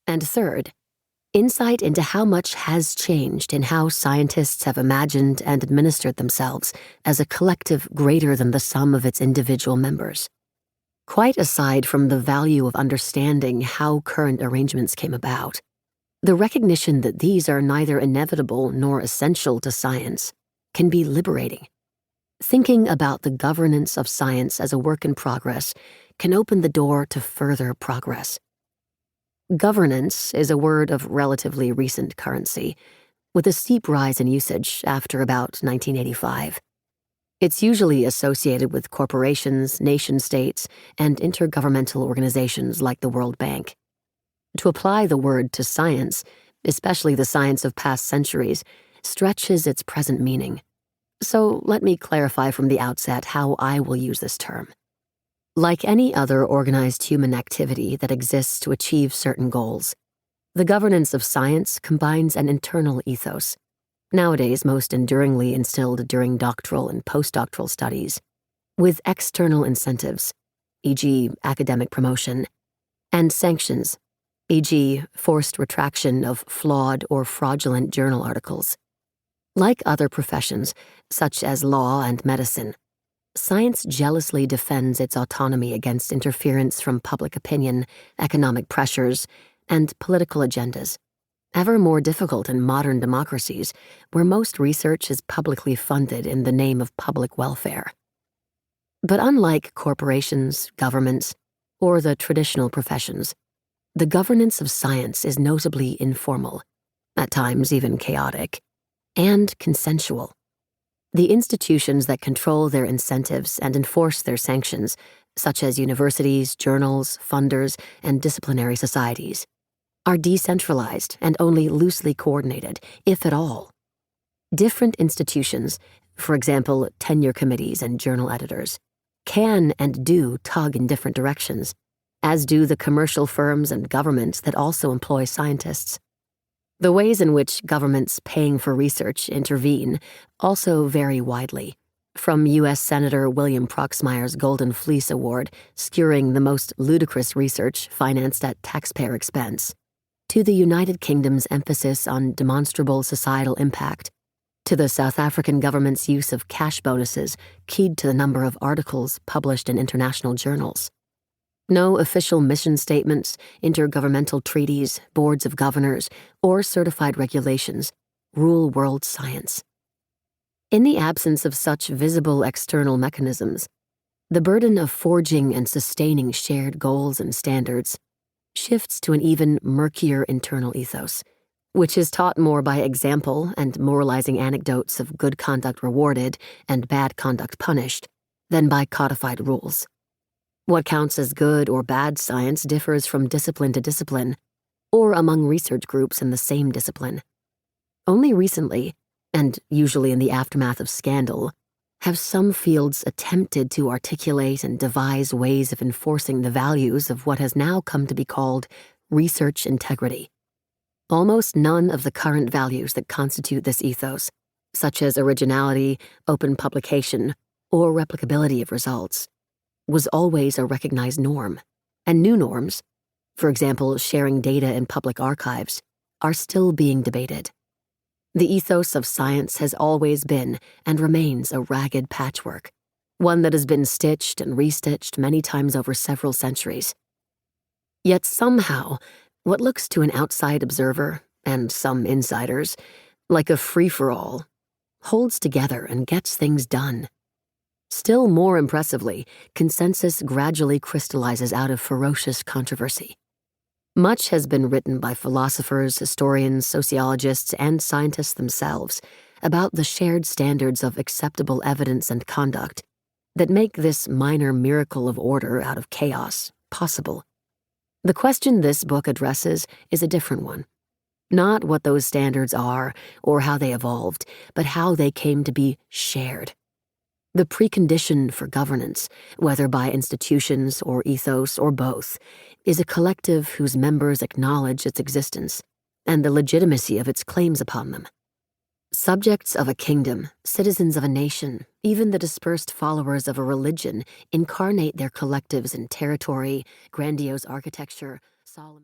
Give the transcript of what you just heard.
And third, insight into how much has changed in how scientists have imagined and administered themselves as a collective greater than the sum of its individual members. Quite aside from the value of understanding how current arrangements came about, the recognition that these are neither inevitable nor essential to science can be liberating. Thinking about the governance of science as a work in progress can open the door to further progress. Governance is a word of relatively recent currency, with a steep rise in usage after about 1985. It's usually associated with corporations, nation-states, and intergovernmental organizations like the World Bank. To apply the word to science, especially the science of past centuries, stretches its present meaning. So let me clarify from the outset how I will use this term. Like any other organized human activity that exists to achieve certain goals, the governance of science combines an internal ethos, nowadays most enduringly instilled during doctoral and postdoctoral studies, with external incentives, e.g. academic promotion, and sanctions, e.g. forced retraction of flawed or fraudulent journal articles. Like other professions, such as law and medicine, science jealously defends its autonomy against interference from public opinion, economic pressures, and political agendas, ever more difficult in modern democracies where most research is publicly funded in the name of public welfare. But unlike corporations, governments, or the traditional professions, the governance of science is notably informal, at times even chaotic, and consensual. The institutions that control their incentives and enforce their sanctions, such as universities, journals, funders, and disciplinary societies, are decentralized and only loosely coordinated, if at all. Different institutions, for example, tenure committees and journal editors, can and do tug in different directions, as do the commercial firms and governments that also employ scientists. The ways in which governments paying for research intervene also vary widely, from U.S. Senator William Proxmire's Golden Fleece Award skewering the most ludicrous research financed at taxpayer expense, to the United Kingdom's emphasis on demonstrable societal impact, to the South African government's use of cash bonuses keyed to the number of articles published in international journals. No official mission statements, intergovernmental treaties, boards of governors, or certified regulations rule world science. In the absence of such visible external mechanisms, the burden of forging and sustaining shared goals and standards shifts to an even murkier internal ethos, which is taught more by example and moralizing anecdotes of good conduct rewarded and bad conduct punished than by codified rules. What counts as good or bad science differs from discipline to discipline, or among research groups in the same discipline. Only recently, and usually in the aftermath of scandal, have some fields attempted to articulate and devise ways of enforcing the values of what has now come to be called research integrity. Almost none of the current values that constitute this ethos, such as originality, open publication, or replicability of results, was always a recognized norm, and new norms, for example, sharing data in public archives, are still being debated. The ethos of science has always been and remains a ragged patchwork, one that has been stitched and restitched many times over several centuries. Yet somehow, what looks to an outside observer, and some insiders, like a free-for-all, holds together and gets things done. Still more impressively, consensus gradually crystallizes out of ferocious controversy. Much has been written by philosophers, historians, sociologists, and scientists themselves about the shared standards of acceptable evidence and conduct that make this minor miracle of order out of chaos possible. The question this book addresses is a different one. Not what those standards are or how they evolved, but how they came to be shared. The precondition for governance, whether by institutions or ethos or both, is a collective whose members acknowledge its existence and the legitimacy of its claims upon them. Subjects of a kingdom, citizens of a nation, even the dispersed followers of a religion incarnate their collectives in territory, grandiose architecture, solemn